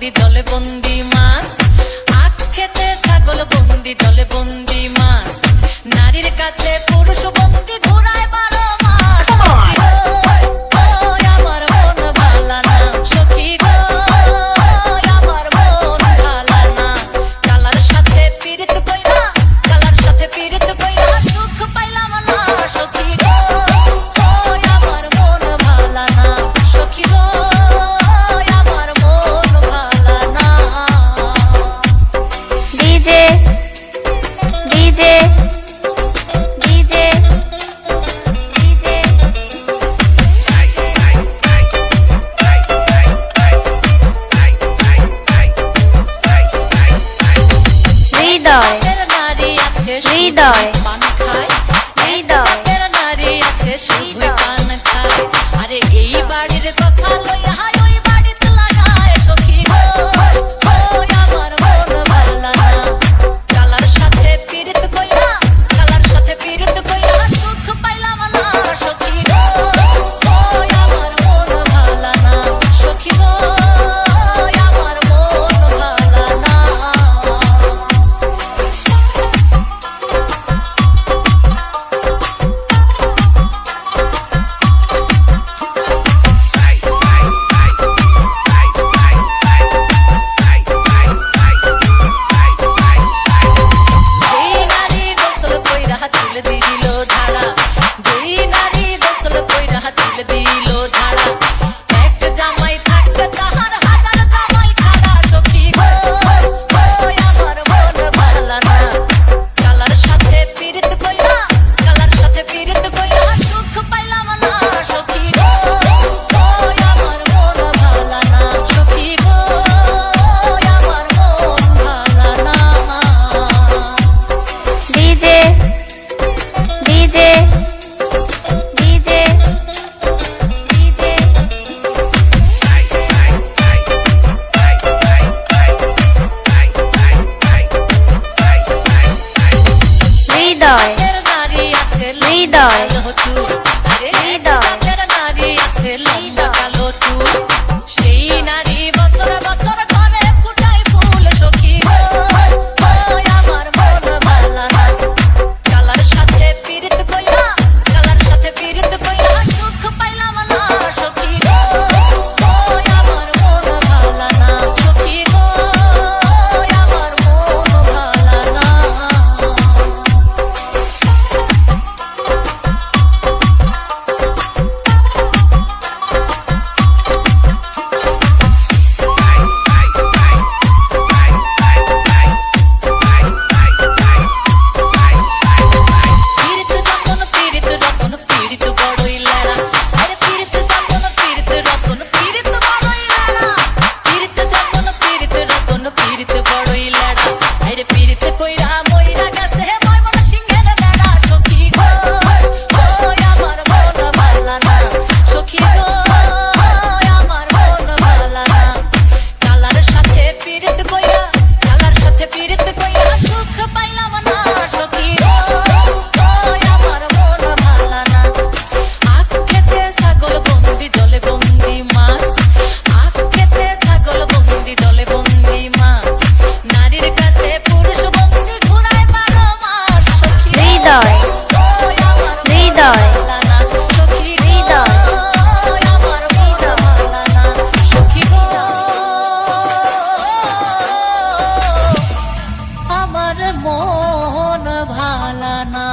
বন্দি জলে বন্দি মাছ, আখ খেতে ছাগল বন্দি জলে বন্দি মাছ, নারীর কাছে পুরুষ বন্দি ঘুরায় 12 মাস। আমার মন ভালা না সখী গো, আমার মন ভালা না, কালার সাথে পীড়িত কইরা, কালার সাথে পীড়িত কইরা সুখ পাইলাম না সখী গো, আমার মন ভালা না সখী গো, আমার মন ভালা না। ডিজে ডিজে ডিজে ডিজে হৃদয় নারী আছে হৃদয় পান খায়, হৃদয় নারী আছে শুধু পান খায়, আরে এই বাড়ির কথা লইয়া ওই বাড়িতে লাগায় সখী গো, আমার মন ভালা না, কালার সাথে পীড়িত কইরা, কালার সাথে পীড়িত কইরা সুখ পাইলাম না সখী গো, আমার মন ভালা না সখী গো, আমার মন ভালা না। যেই নারী গোসল কইরা চুল দিল ঝাড়া, যেই নারী গোসল কইরা চুল দিল ঝাড়া, এক জামাই থাকতে তাহার হাজার জামাই খাড়া সখী গো, আমার মন ভালা না, কালার সাথে পীড়িত কইরা, কালার সাথে পীড়িত কইরা সুখ পাইলাম না সখী গো, আমার মন ভালা না সখী গো, আমার মন ভালা না। ডিজে ডিজে ডিজে ডিজে হৃদয় নারী আছে হৃদয় হৃদয় নারী আছে লম্বা কালো চুল, সেই নারী বছর বছর ঘরে ফুটায় ফুল সখী গো, আমার মন ভালা না, কালার সাথে পীড়িত কইরা, কালার সাথে পীড়িত কইরা সুখ পাইলাম না সখী গো, আমার মন ভালা না সখী গো, আমার মন ভালা না। পীড়িত যখন পীড়িত রতন পীড়িত বড়ই লেড়া, আরে পীড়িত যখন পীড়িত রতন পীড়িত বড়ই লেড়া, পীড়িত যখন পীড়িত রতন পীড়িত বড়ই লেড়া, আরে পীড়িত কইরা মইরা গেছে ময়মন সিংহের বেড়া সখী গো, আমার মন ভালা না সখী গো, আমার মন ভালা না, কালার সাথে পীড়িত কইরা, কালার সাথে পীড়িত কইরা সুখ পাইলাম না সখী গো, আমার মন ভালা না, আখ খেতে ছাগল বন্দি জলে বন্দি মাছ, আখ খেতে ছাগল বন্দি জলে বন্দি মাছ, নারীর কাছে পুরুষ বন্দি ঘুরায় 12 মাস সখী হৃদয় আমার হৃদয় ভালা না সখী হৃদয় আমার মন ভালা না সখী গো, আমার মন ভালা না।